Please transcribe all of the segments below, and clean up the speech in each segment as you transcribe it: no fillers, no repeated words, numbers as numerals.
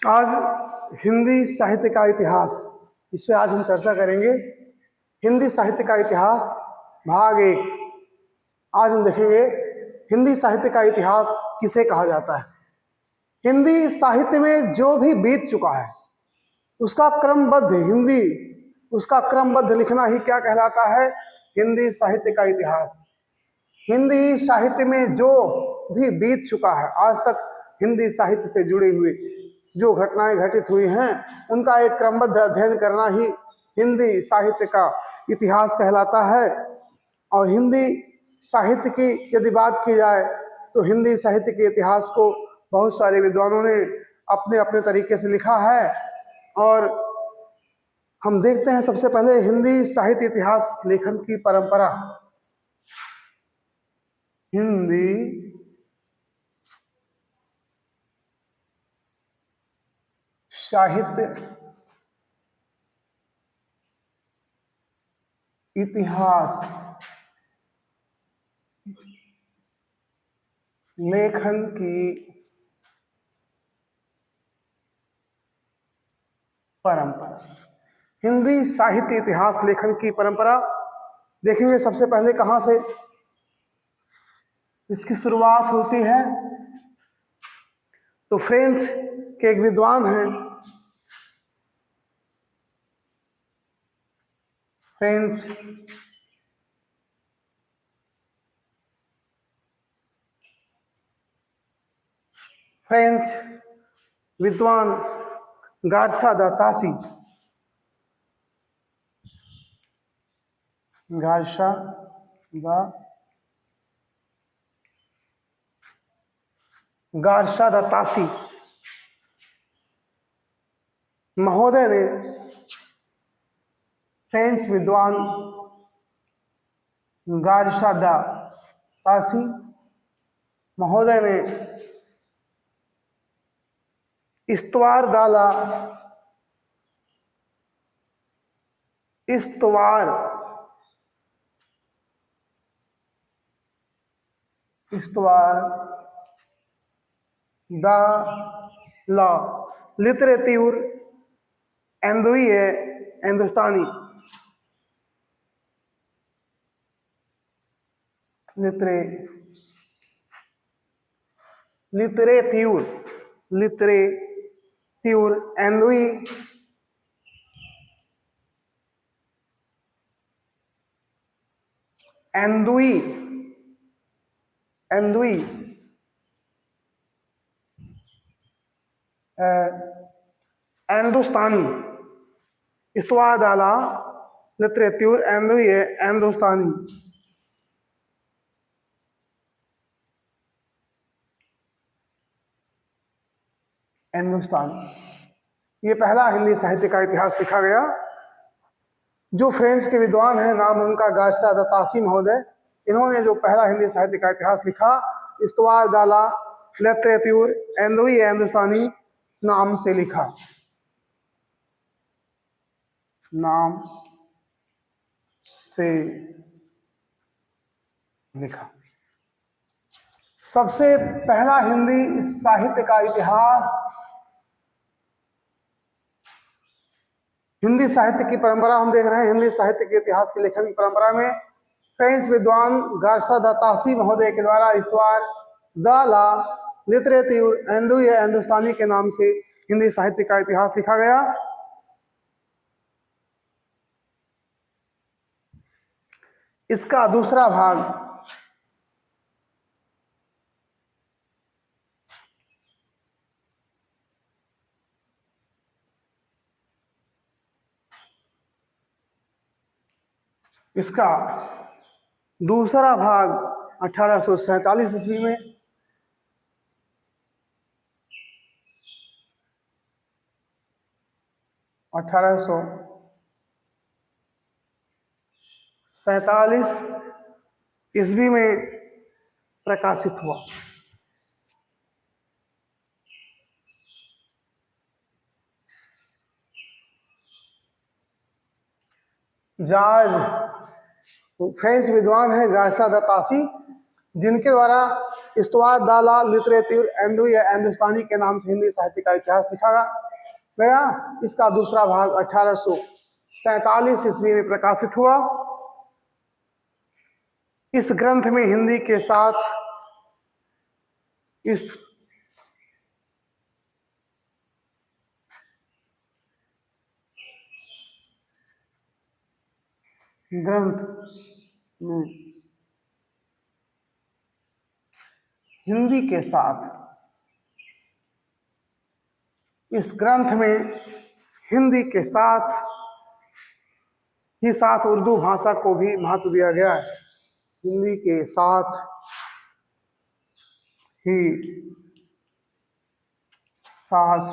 आज हिंदी साहित्य का इतिहास, इस पे आज हम चर्चा करेंगे। हिंदी साहित्य का इतिहास भाग एक। आज हम देखेंगे हिंदी साहित्य का इतिहास किसे कहा जाता है। हिंदी साहित्य में जो भी बीत चुका है उसका क्रमबद्ध हिंदी उसका क्रमबद्ध लिखना ही क्या कहलाता है, हिंदी साहित्य का इतिहास। हिंदी साहित्य में जो भी बीत चुका है आज तक, हिंदी साहित्य से जुड़ी हुई जो घटनाएं घटित हुई हैं उनका एक क्रमबद्ध अध्ययन करना ही हिंदी साहित्य का इतिहास कहलाता है। और हिंदी साहित्य की यदि बात की जाए तो हिंदी साहित्य के इतिहास को बहुत सारे विद्वानों ने अपने अपने तरीके से लिखा है। और हम देखते हैं सबसे पहले हिंदी साहित्य इतिहास लेखन की परंपरा। हिंदी साहित्य इतिहास लेखन की परंपरा। हिंदी साहित्य इतिहास लेखन की परंपरा देखेंगे सबसे पहले कहां से इसकी शुरुआत होती है। तो फ्रेंच के एक विद्वान हैं, फ्रेंच फ्रेंच विद्वान गार्सा दा तासी, गार्सा दा गार्सा दा तासी महोदय ने, फ्रेंच विद्वान गार्सा दा तासी महोदय ने इस्तवार डाला, इस्तवार दा ला लिटरेच्यूर एंदुए हिंदुस्तानी, लिटरेच्यूर एंदुई एंदुई एंदुई हिंदुस्तानी, इस्तवार डाला लिटरेच्यूर एंदुई हिंदुस्तानी। ये पहला हिंदी साहित्य का इतिहास लिखा गया। जो फ्रेंच के विद्वान हैं, नाम उनका गार्सा दा तासी महोदय, इन्होंने जो पहला हिंदी साहित्य का इतिहास लिखा, इस्तवार डाला लिटरेच्यूर एंदुई हिंदुस्तानी नाम से लिखा, नाम से लिखा। सबसे पहला हिंदी साहित्य का इतिहास, हिंदी साहित्य की परंपरा हम देख रहे हैं। हिंदी साहित्य के इतिहास के लेखन की परंपरा में फ्रेंच विद्वान गार्सा दा तासी महोदय के द्वारा इस्तवार दा ला लिटरेच्यूर एंदुई हिंदुस्तानी के नाम से हिंदी साहित्य का इतिहास लिखा गया। इसका दूसरा भाग इसका दूसरा भाग 1847 ईस्वी में ईस्वी में प्रकाशित हुआ। जॉर्ज फ्रेंच विद्वान है गार्सा दा तासी, जिनके द्वारा इस्तवाद दाला लिटरेचर एंडू या हिंदुस्तानी के नाम से हिंदी साहित्य का इतिहास लिखा गया। इसका दूसरा भाग 1847 ईस्वी में प्रकाशित हुआ। इस ग्रंथ में हिंदी के साथ इस ग्रंथ में हिंदी के साथ इस ग्रंथ में हिंदी के साथ ही साथ उर्दू भाषा को भी महत्व दिया गया है। हिंदी के साथ ही साथ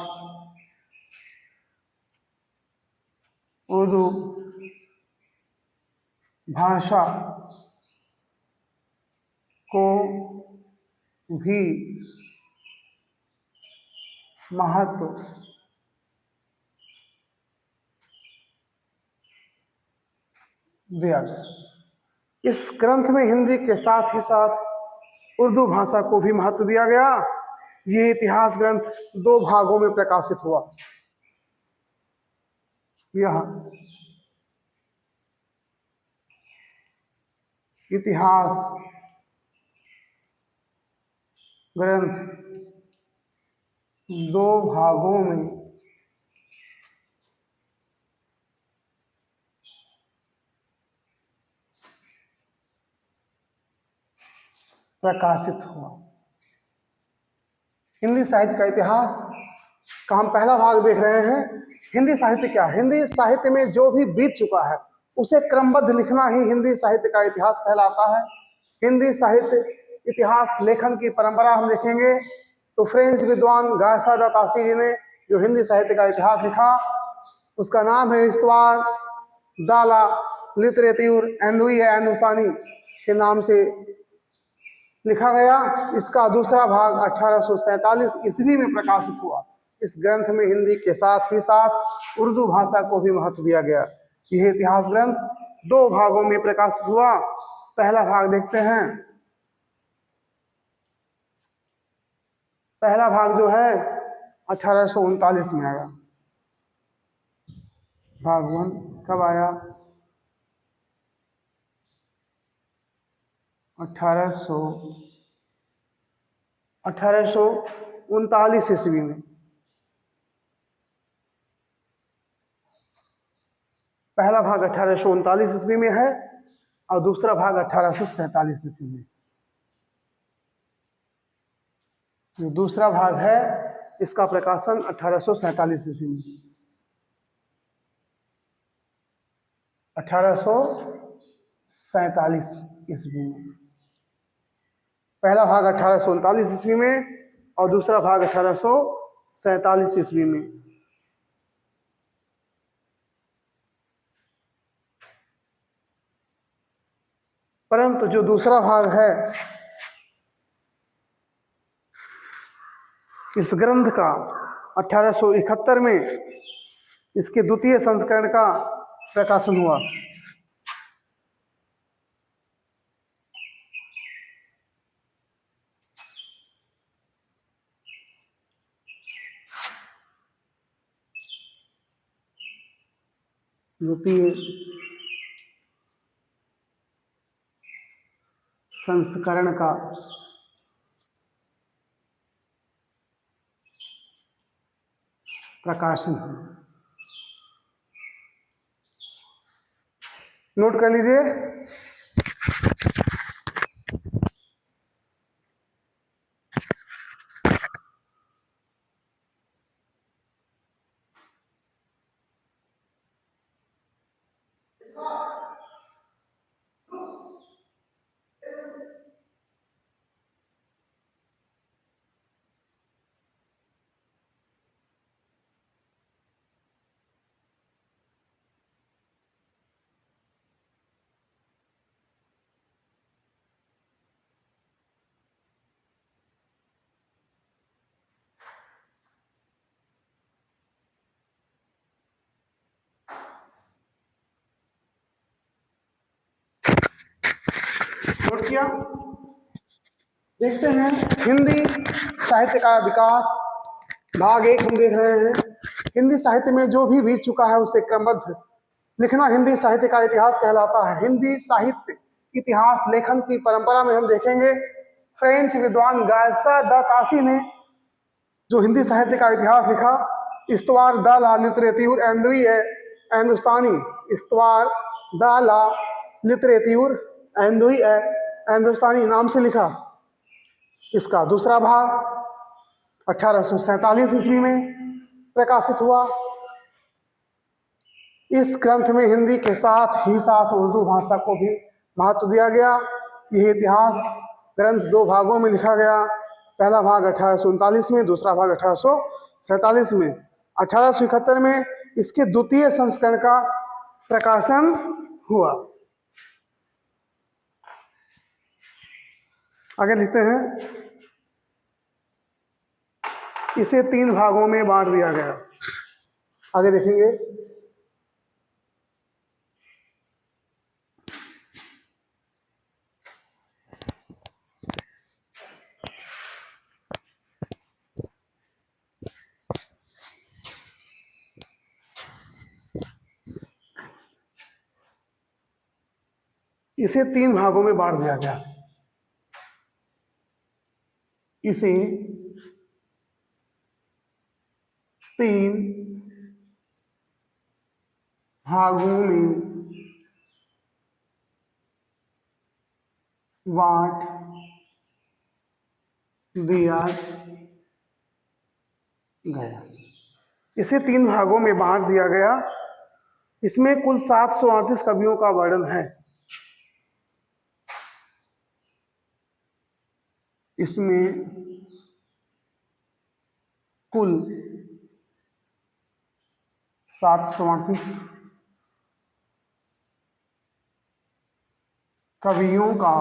उर्दू भाषा को भी महत्व दिया गया। इस ग्रंथ में हिंदी के साथ ही साथ उर्दू भाषा को भी महत्व दिया गया। ये इतिहास ग्रंथ 2 भागों में प्रकाशित हुआ। यह इतिहास ग्रंथ 2 भागों में प्रकाशित हुआ। हिंदी साहित्य का इतिहास का हम पहला भाग देख रहे हैं। हिंदी साहित्य क्या है? हिंदी साहित्य में जो भी बीत चुका है उसे क्रमबद्ध लिखना ही हिंदी साहित्य का इतिहास कहलाता है। हिंदी साहित्य इतिहास लेखन की परंपरा हम देखेंगे तो फ्रेंच विद्वान गायसा दा तासी जी ने जो हिंदी साहित्य का इतिहास लिखा उसका नाम है इस्तवाद दाला लिटरेचर एंडू या हिंदुस्तानी के नाम से लिखा गया। इसका दूसरा भाग 1847 ईस्वी में प्रकाशित हुआ। इस ग्रंथ में हिंदी के साथ ही साथ उर्दू भाषा को भी महत्व दिया गया। यह इतिहास ग्रंथ 2 भागों में प्रकाशित हुआ। पहला भाग देखते हैं। पहला भाग जो है 1839 में आया। भाग 1 कब आया? 1839 ईस्वी में। पहला भाग 1839 ईस्वी में है और दूसरा भाग 1847 ईस्वी में। जो दूसरा भाग है इसका प्रकाशन 1847 ईस्वी में। 1847 ईस्वी में। पहला भाग 1839 ईस्वी में और दूसरा भाग 1847 ईस्वी में। परंतु जो दूसरा भाग है इस ग्रंथ का 1871 में इसके द्वितीय संस्करण का प्रकाशन हुआ। द्वितीय संस्करण का प्रकाशन हुआ। नोट कर लीजिए। नोट किया? देखते हैं हिंदी साहित्य का विकास भाग एक हम देख रहे हैं। हिंदी साहित्य में जो भी बीत चुका है उसे क्रमबद्ध लिखना हिंदी साहित्य का इतिहास कहलाता है। हिंदी साहित्य इतिहास लेखन की परंपरा में हम देखेंगे फ्रेंच विद्वान गायसा द तासी ने जो हिंदी साहित्य का इतिहास लिखा, इस्तवार द ला लिटरेचर एंडवी है हिंदुस्तानी, इस्तवार द ला लिटरेचर एंडवी है हिंदुस्तानी नाम से लिखा। इसका दूसरा भाग 1847 ईस्वी में प्रकाशित हुआ। इस ग्रंथ में हिंदी के साथ ही साथ उर्दू भाषा को भी महत्व दिया गया। यह इतिहास ग्रंथ दो भागों में लिखा गया। पहला भाग 1839 में, दूसरा भाग 1847 में। 1871 में इसके द्वितीय संस्करण का प्रकाशन हुआ। आगे लिखते हैं, इसे 3 भागों में बांट दिया गया। आगे देखेंगे, इसे 3 भागों में बांट दिया गया। इसे 3 भागों में बांट दिया गया। इसे 3 भागों में बांट दिया गया। इसमें कुल 738 कवियों का वर्णन है। इसमें कुल 738 कवियों का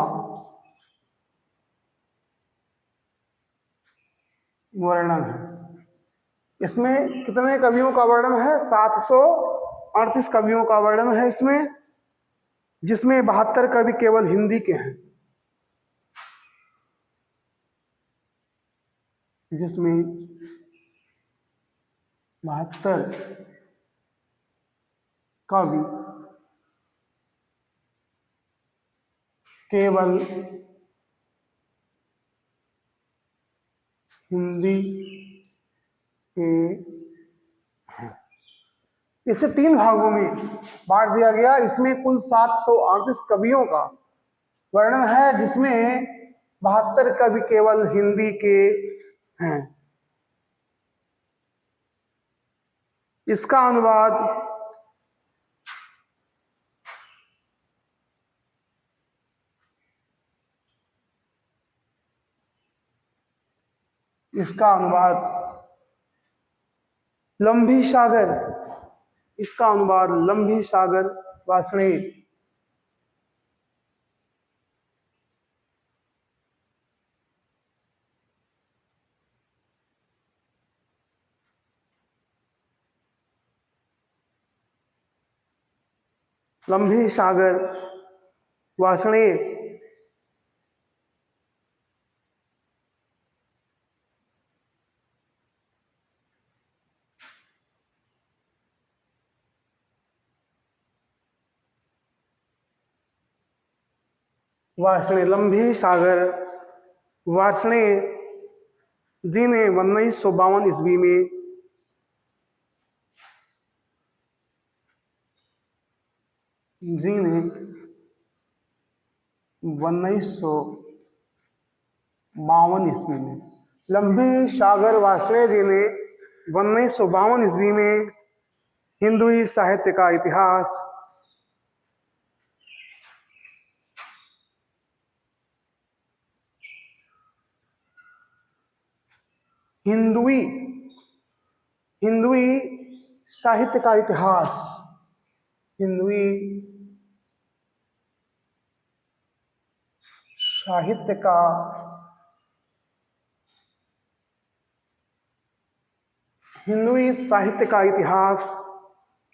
वर्णन है। इसमें कितने कवियों का वर्णन है? 738 कवियों का वर्णन है इसमें, जिसमें 72 कवि केवल हिंदी के हैं। जिसमें 72 कवि केवल हिंदी के हैं। इसे 3 भागों में बांट दिया गया। इसमें कुल 738 कवियों का वर्णन है, जिसमें 72 कवि केवल हिंदी के हैं। इसका अनुवाद लंबी सागर, इसका अनुवाद लंबी सागर वासणे लंबी सागर वासणे लंबी सागर वासणे जी ने 1952 ईस्वी में जी ने 1952 ईस्वी में लंबी सागर वासणे जी ने 1952 ईस्वी में हिंदुई साहित्य का इतिहास हिंदुई साहित्य का इतिहास हिंदुई साहित्य का हिंदुई साहित्य का इतिहास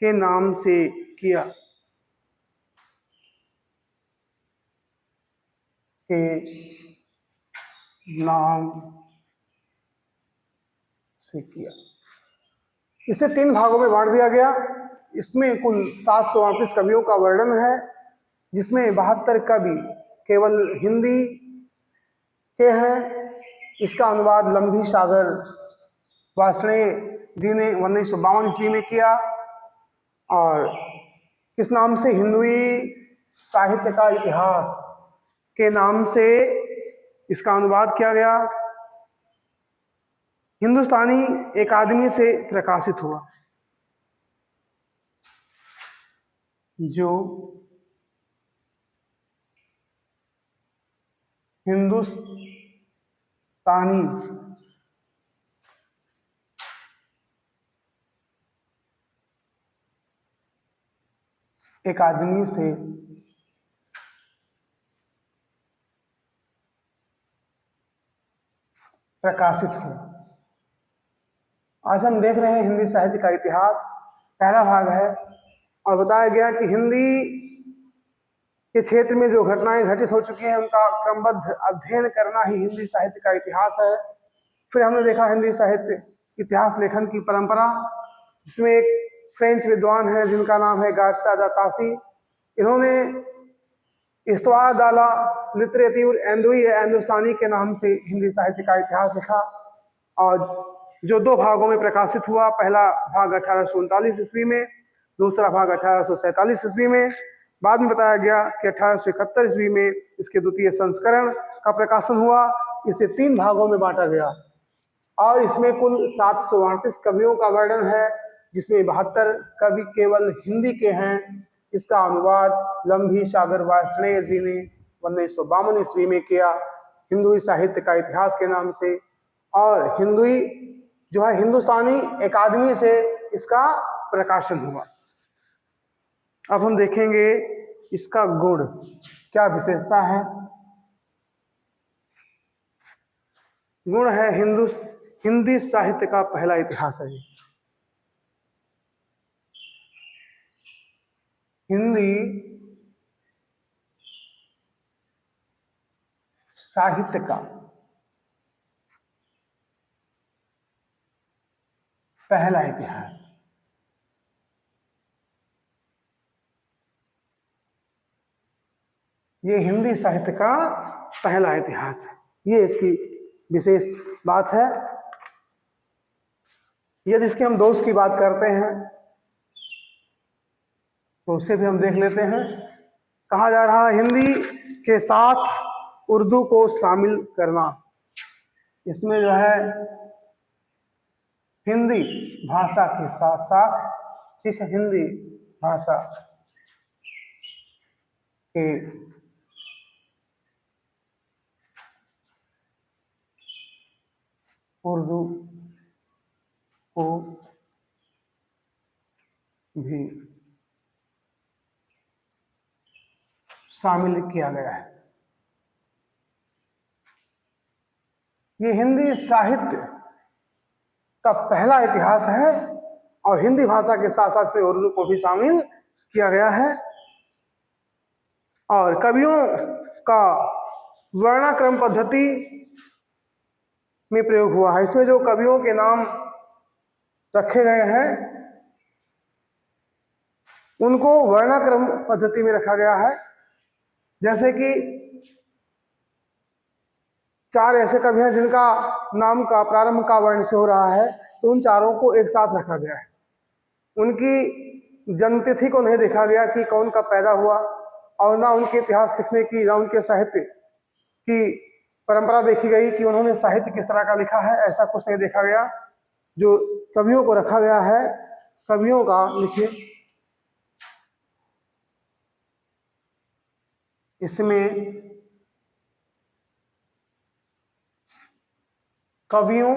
के नाम से किया। के नाम से किया। इसे 3 भागों में बांट दिया गया। इसमें कुल 738 कवियों का वर्णन है, जिसमें 72 कवि केवल हिंदी के हैं। इसका अनुवाद लंबी सागर वार्ष्णेय जी ने 1952 ईस्वी में किया, और किस नाम से? हिंदुई साहित्य का इतिहास के नाम से इसका अनुवाद किया गया। हिंदुस्तानी अकादमी से प्रकाशित हुआ। जो हिंदुस्तानी अकादमी से प्रकाशित हुआ। आज हम देख रहे हैं हिंदी साहित्य का इतिहास, पहला भाग है, और बताया गया कि हिंदी के क्षेत्र में जो घटनाएं घटित हो चुकी हैं उनका क्रमबद्ध अध्ययन करना ही हिंदी साहित्य का इतिहास है। फिर हमने देखा हिंदी साहित्य इतिहास लेखन की परंपरा, जिसमें एक फ्रेंच विद्वान है जिनका नाम है गार्सिया दा तासी। इन्होंने इस्तवा दाला लिटरेटिव हिंदुस्तानी के नाम से हिंदी साहित्य का इतिहास लिखा, और जो 2 भागों में प्रकाशित हुआ। पहला भाग 1839 ईस्वी में, दूसरा भाग 1847 ईस्वी में। बाद में बताया गया कि 1871 ईस्वी में इसके द्वितीय संस्करण का प्रकाशन हुआ। इसे 3 भागों में बांटा गया, और इसमें कुल 738 कवियों का वर्णन है, जिसमें 72 कवि केवल हिंदी के हैं। इसका अनुवाद लंबी सागर वार्ष्णेय जी ने 1952 ईस्वी में किया, हिंदुई साहित्य का इतिहास के नाम से। और हिंदुई जो है हिंदुस्तानी अकादमी से इसका प्रकाशन हुआ। अब हम देखेंगे इसका गुण, क्या विशेषता है। गुण है हिंदी साहित्य का पहला इतिहास है। हिंदी साहित्य का पहला इतिहास। ये हिंदी साहित्य का पहला इतिहास है, ये इसकी विशेष बात है। यदि इसके हम दोष की बात करते हैं तो उसे भी हम देख लेते हैं। कहा जा रहा है हिंदी के साथ उर्दू को शामिल करना। इसमें जो है हिंदी भाषा के साथ साथ, ठीक है, हिंदी भाषा के उर्दू को भी शामिल किया गया है। ये हिंदी साहित्य का पहला इतिहास है, और हिंदी भाषा के साथ साथ में उर्दू को भी शामिल किया गया है। और कवियों का वर्णाक्रम पद्धति में प्रयोग हुआ है। इसमें जो कवियों के नाम रखे गए हैं उनको वर्णाक्रम पद्धति में रखा गया है। जैसे कि 4 ऐसे कवि हैं जिनका नाम का प्रारंभ का वर्ण से हो रहा है, तो उन चारों को एक साथ रखा गया है। उनकी जन्मतिथि को नहीं देखा गया कि कौन कब पैदा हुआ, और ना उनके इतिहास लिखने की, ना उनके साहित्य की परंपरा देखी गई कि उन्होंने साहित्य किस तरह का लिखा है, ऐसा कुछ नहीं देखा गया। जो कवियों को रखा गया है, कवियों का लिखिए, इसमें कवियों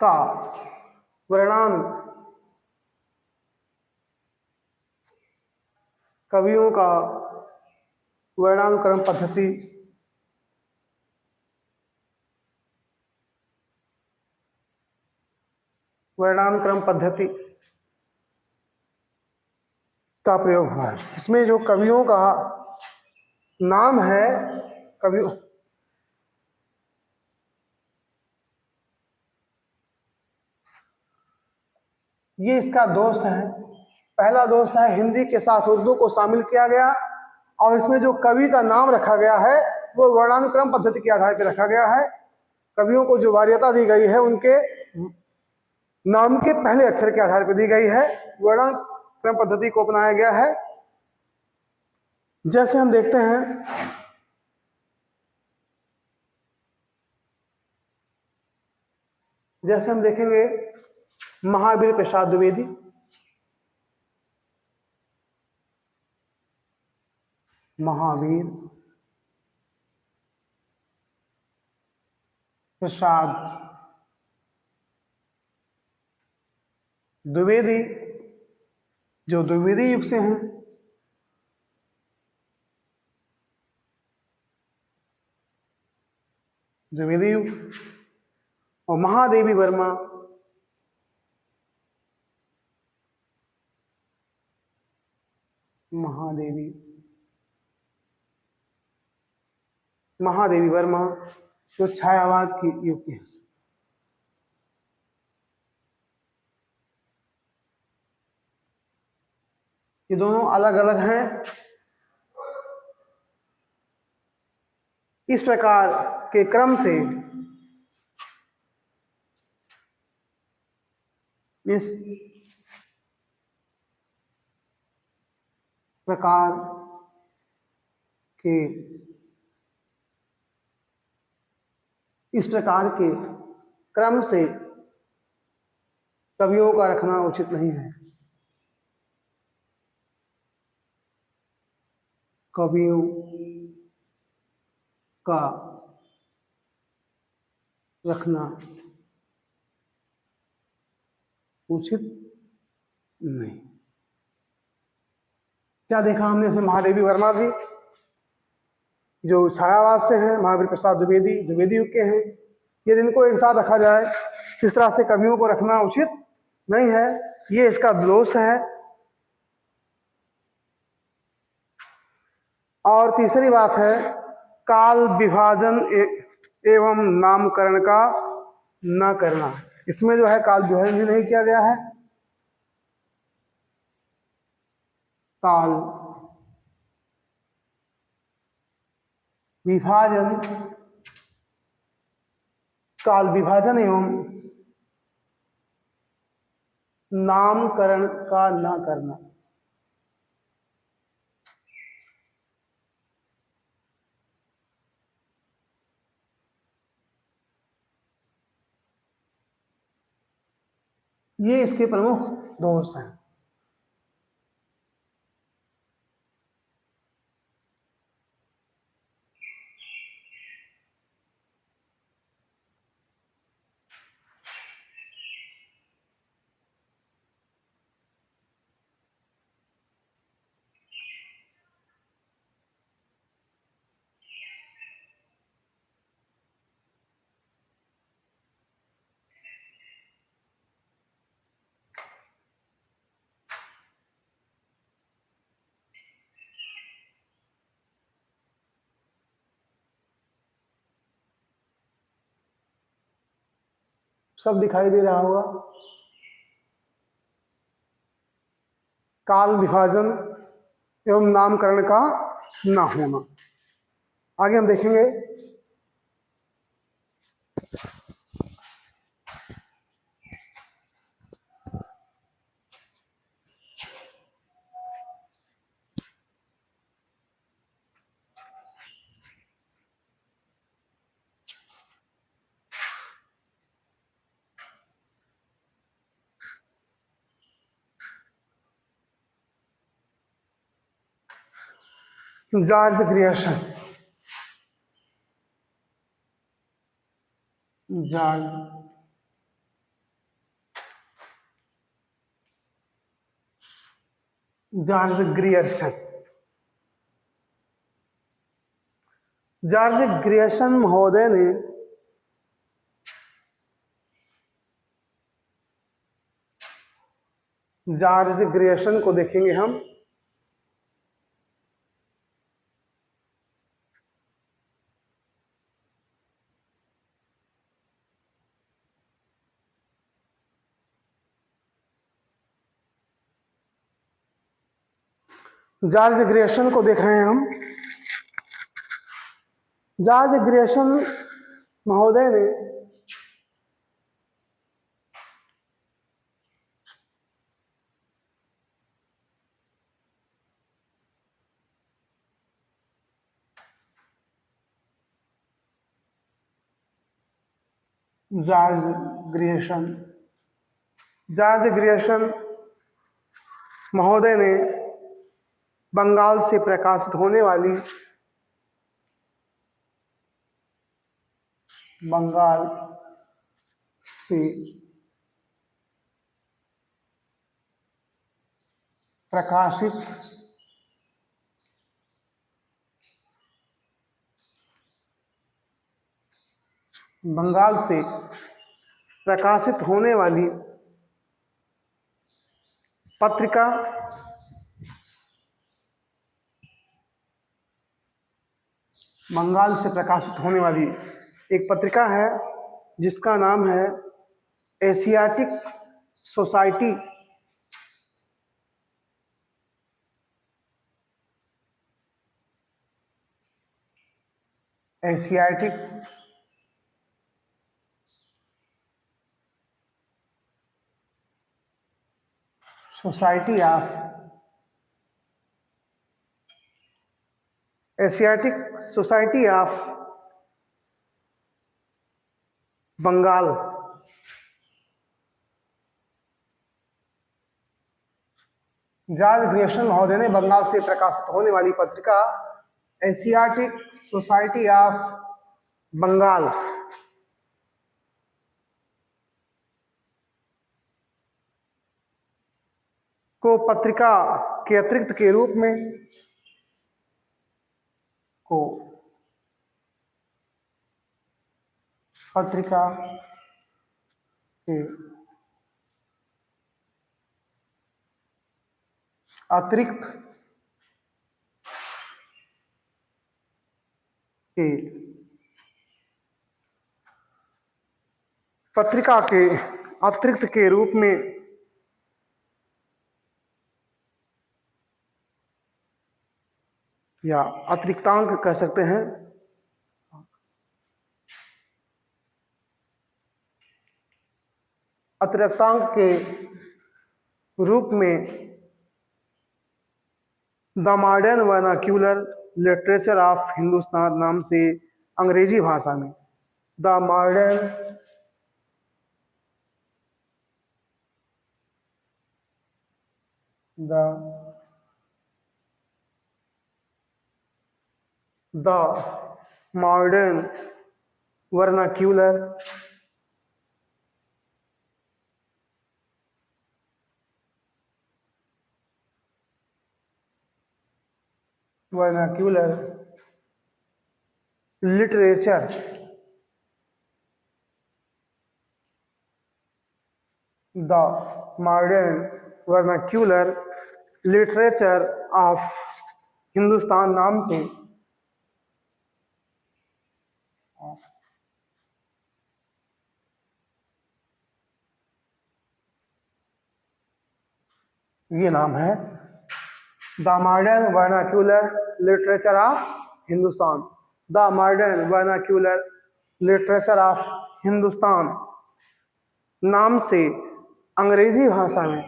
का वर्णानुक्रम पद्धति का प्रयोग हुआ है। इसमें जो कवियों का नाम है कवि, ये इसका दोष है। पहला दोष है हिंदी के साथ उर्दू को शामिल किया गया, और इसमें जो कवि का नाम रखा गया है वो वर्णानुक्रम पद्धति के आधार पर रखा गया है। कवियों को जो वरीयता दी गई है उनके नाम के पहले अक्षर के आधार पर दी गई है, वर्णानुक्रम पद्धति को अपनाया गया है। जैसे हम देखते हैं, जैसे हम देखेंगे महावीर प्रसाद द्विवेदी, महावीर प्रसाद द्विवेदी, जो द्विवेदी युग से हैं। द्विवेदी युग, और महादेवी वर्मा, महादेवी वर्मा जो छायावाद की युग के हैं। ये दोनों अलग अलग हैं। इस प्रकार के क्रम से इस प्रकार के क्रम से कवियों का रखना उचित नहीं है। कवियों का रखना उचित नहीं। क्या देखा हमने? जैसे महादेवी वर्मा जी जो छायावाद से हैं, महावीर प्रसाद द्विवेदी द्विवेदी युग के हैं। ये जिनको एक साथ रखा जाए, किस तरह से कवियों को रखना उचित नहीं है, ये इसका दोष है। और तीसरी बात है काल विभाजन एवं नामकरण का न करना। इसमें जो है काल विभाजन भी नहीं किया गया है। काल विभाजन एवं नामकरण का न करना। ये इसके प्रमुख दोष हैं। सब दिखाई दे रहा होगा। काल विभाजन एवं नामकरण का ना होना। आगे हम देखेंगे George Grierson. George Grierson. George Grierson महोदय ने जॉर्ज ग्रियर्सन को देखेंगे हम। जॉर्ज ग्रियर्सन को देख रहे हैं हम। जॉर्ज ग्रियर्सन महोदय ने जॉर्ज ग्रियर्सन महोदय ने बंगाल से प्रकाशित होने वाली बंगाल से प्रकाशित बंगाल से प्रकाशित होने वाली पत्रिका बंगाल से प्रकाशित होने वाली एक पत्रिका है जिसका नाम है Asiatic society Asiatic society of Bengal. George Grierson महोदय ने बंगाल से प्रकाशित होने वाली पत्रिका एशियाटिक सोसाइटी ऑफ बंगाल को पत्रिका के अतिरिक्त के रूप में पत्रिका के अतिरिक्त के पत्रिका के अतिरिक्त के रूप में या अतिरिक्तांक कह सकते हैं अतिरिक्तांक के रूप में the modern vernacular literature of Hindustan नाम से अंग्रेजी भाषा में the modern vernacular literature the modern vernacular literature of Hindustan नाम से ये नाम है the modern vernacular literature of Hindustan. The modern vernacular literature of Hindustan नाम से अंग्रेजी भाषा में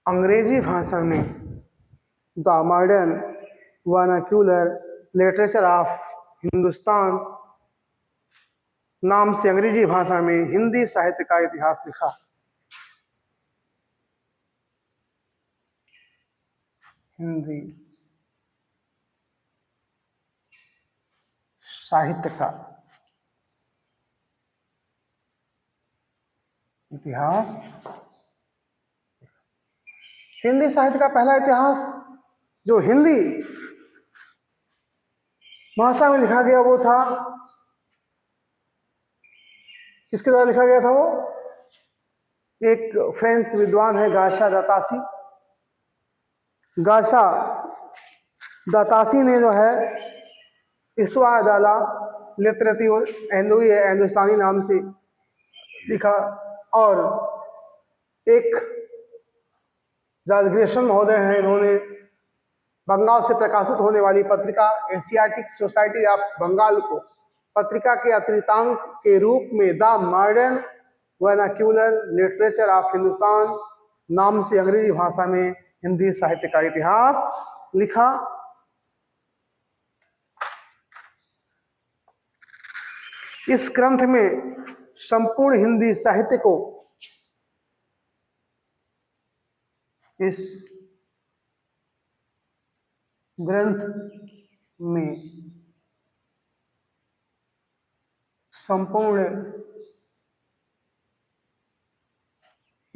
अंग्रेजी भाषा में the modern vernacular literature of Hindustan नाम से अंग्रेजी भाषा में हिंदी साहित्य का इतिहास लिखा। हिंदी साहित्य का इतिहास। हिंदी साहित्य का पहला इतिहास जो हिंदी भाषा में लिखा गया वो था, किसके द्वारा लिखा गया था? वो एक फ्रेंच विद्वान है गार्सिया द तासी, गाशा दातासी ने जो है इस्तवा अदाला लिटरेटी और हिंदुस्तानी नाम से लिखा। और एक जादग्रेशन महोदय हैं, इन्होंने बंगाल से प्रकाशित होने वाली पत्रिका एशियाटिक सोसाइटी ऑफ बंगाल को पत्रिका के अतिरिक्तांक के रूप में the modern vernacular literature of Hindustan नाम से अंग्रेजी भाषा में हिंदी साहित्य का इतिहास लिखा। इस ग्रंथ में संपूर्ण हिंदी साहित्य को इस ग्रंथ में संपूर्ण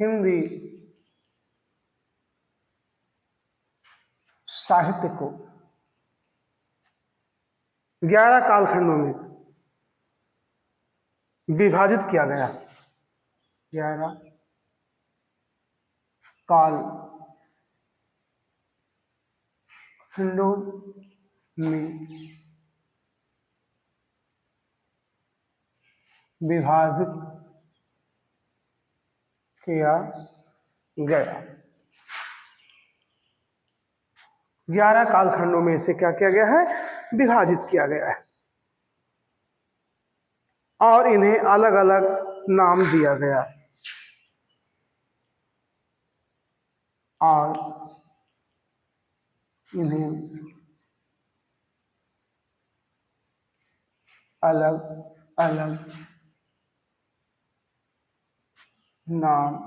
हिंदी साहित्य को 11 कालखंडों में विभाजित किया गया। 11 काल खंडों में विभाजित किया गया। 11 कालखंडों में इसे क्या किया गया है? विभाजित किया गया है और इन्हें अलग अलग नाम दिया गया और इन्हें अलग अलग नाम